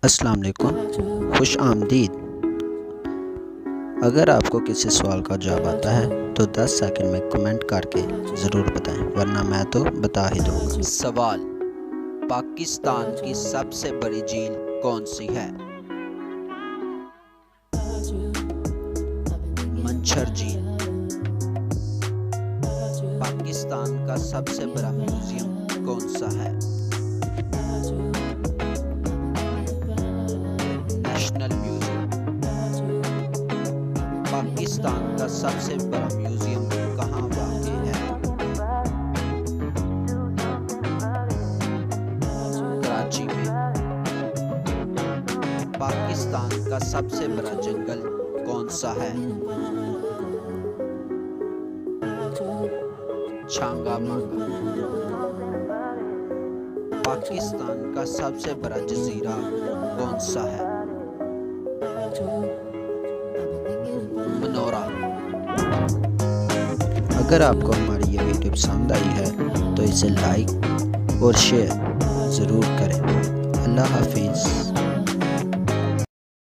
अस्सलाम वालेकुम, खुश आमदीद। अगर आपको किसी सवाल का जवाब आता है तो 10 सेकंड में कमेंट करके ज़रूर बताएं, वरना मैं तो बता ही दूंगा। सवाल, पाकिस्तान की सबसे बड़ी झील कौन सी है? मंछर झील। पाकिस्तान का सबसे बड़ा म्यूजियम कौन सा है? National museum. पाकिस्तान का सबसे बड़ा म्यूजियम कहाँ वाक़ई है? कराची में। पाकिस्तान का सबसे बड़ा जंगल कौन सा है? छांगा मांगा। पाकिस्तान का सबसे बड़ा जजीरा कौन सा है? मनोरा। अगर आपको हमारी ये वीडियो पसंद आई है तो इसे लाइक और शेयर ज़रूर करें। अल्लाह हाफिज़।